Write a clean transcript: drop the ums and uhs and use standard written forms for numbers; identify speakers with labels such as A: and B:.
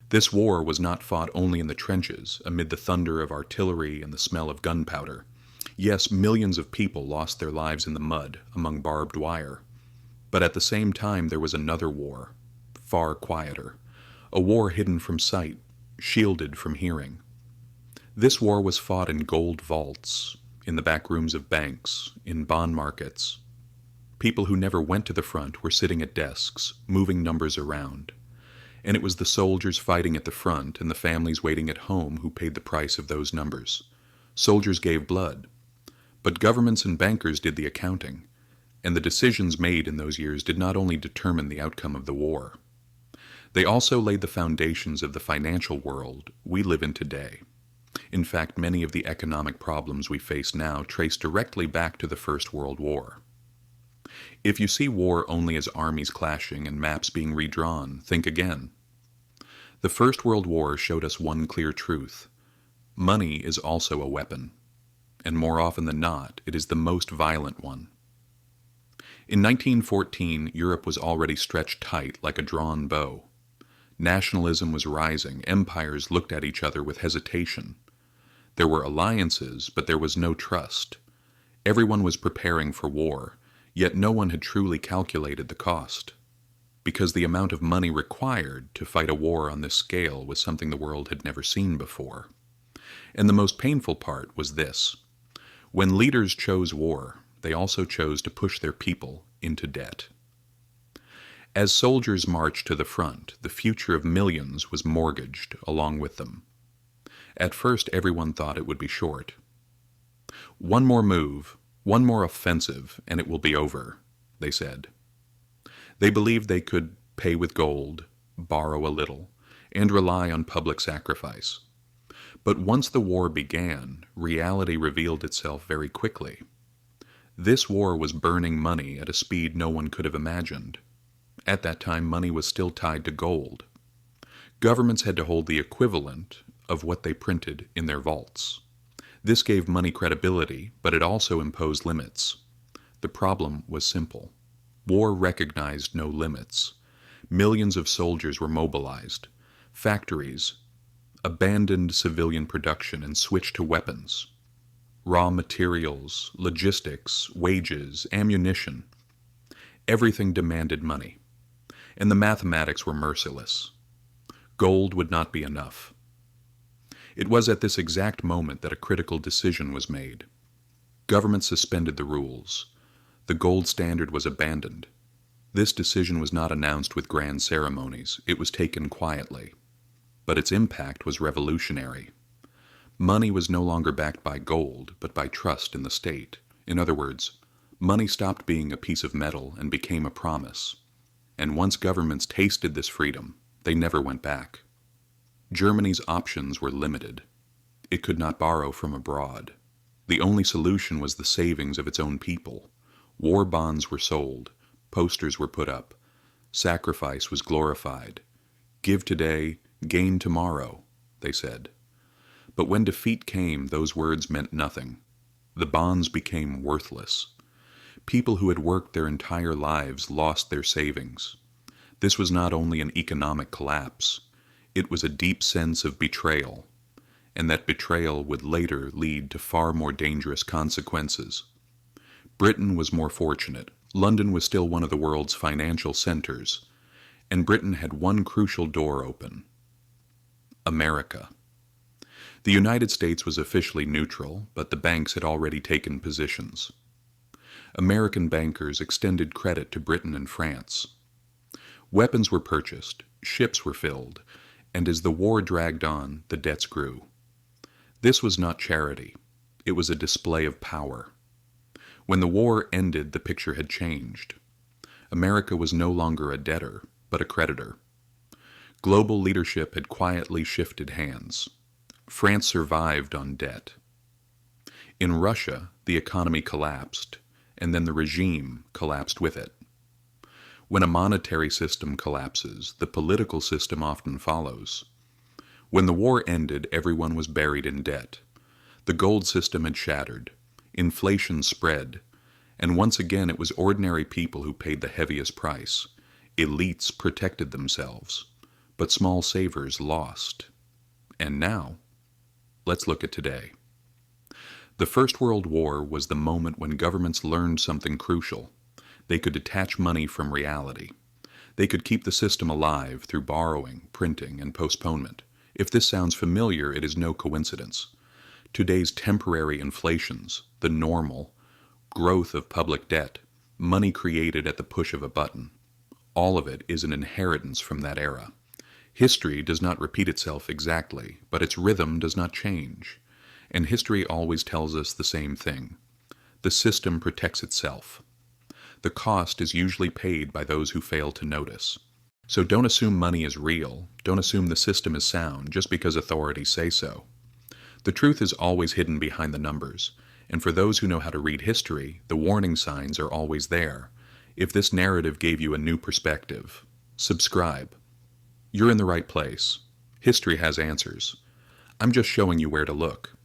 A: This war was not fought only in the trenches, amid the thunder of artillery and the smell of gunpowder. Yes, millions of people lost their lives in the mud, among barbed wire. But at the same time there was another war, far quieter. A war hidden from sight, shielded from hearing. This war was fought in gold vaults, in the back rooms of banks, in bond markets. People who never went to the front were sitting at desks, moving numbers around. And it was the soldiers fighting at the front and the families waiting at home who paid the price of those numbers. Soldiers gave blood. But governments and bankers did the accounting, and the decisions made in those years did not only determine the outcome of the war. They also laid the foundations of the financial world we live in today. In fact, many of the economic problems we face now trace directly back to the First World War. If you see war only as armies clashing and maps being redrawn, think again. The First World War showed us one clear truth. Money is also a weapon, and more often than not, it is the most violent one. In 1914, Europe was already stretched tight like a drawn bow. Nationalism was rising, empires looked at each other with hesitation. There were alliances, but there was no trust. Everyone was preparing for war, yet no one had truly calculated the cost. Because the amount of money required to fight a war on this scale was something the world had never seen before. And the most painful part was this. When leaders chose war, they also chose to push their people into debt. As soldiers marched to the front, the future of millions was mortgaged along with them. At first, everyone thought it would be short. One more move, one more offensive, and it will be over, they said. They believed they could pay with gold, borrow a little, and rely on public sacrifice. But once the war began, reality revealed itself very quickly. This war was burning money at a speed no one could have imagined. At that time, money was still tied to gold. Governments had to hold the equivalent of what they printed in their vaults. This gave money credibility, but it also imposed limits. The problem was simple. War recognized no limits. Millions of soldiers were mobilized. Factories abandoned civilian production and switched to weapons. Raw materials, logistics, wages, ammunition. Everything demanded money. And the mathematics were merciless. Gold would not be enough. It was at this exact moment that a critical decision was made. Government suspended the rules. The gold standard was abandoned. This decision was not announced with grand ceremonies. It was taken quietly. But its impact was revolutionary. Money was no longer backed by gold, but by trust in the state. In other words, money stopped being a piece of metal and became a promise. And once governments tasted this freedom, they never went back. Germany's options were limited. It could not borrow from abroad. The only solution was the savings of its own people. War bonds were sold. Posters were put up. Sacrifice was glorified. Give today, gain tomorrow, they said. But when defeat came, those words meant nothing. The bonds became worthless. People who had worked their entire lives lost their savings. This was not only an economic collapse, it was a deep sense of betrayal, and that betrayal would later lead to far more dangerous consequences. Britain was more fortunate. London was still one of the world's financial centers, and Britain had one crucial door open: America. The United States was officially neutral, but the banks had already taken positions. American bankers extended credit to Britain and France. Weapons were purchased, ships were filled, and as the war dragged on, the debts grew. This was not charity. It was a display of power. When the war ended, the picture had changed. America was no longer a debtor, but a creditor. Global leadership had quietly shifted hands. France survived on debt. In Russia, the economy collapsed, and then the regime collapsed with it. When a monetary system collapses, the political system often follows. When the war ended, everyone was buried in debt. The gold system had shattered. Inflation spread. And once again, it was ordinary people who paid the heaviest price. Elites protected themselves. but small savers lost. And now, let's look at today. The First World War was the moment when governments learned something crucial. They could detach money from reality. They could keep the system alive through borrowing, printing, and postponement. If this sounds familiar, it is no coincidence. Today's temporary inflations, the normal, growth of public debt, money created at the push of a button, all of it is an inheritance from that era. History does not repeat itself exactly, but its rhythm does not change. And history always tells us the same thing. The system protects itself. The cost is usually paid by those who fail to notice. So don't assume money is real, don't assume the system is sound just because authorities say so. The truth is always hidden behind the numbers, and for those who know how to read history, the warning signs are always there. If this narrative gave you a new perspective, subscribe. You're in the right place. History has answers. I'm just showing you where to look.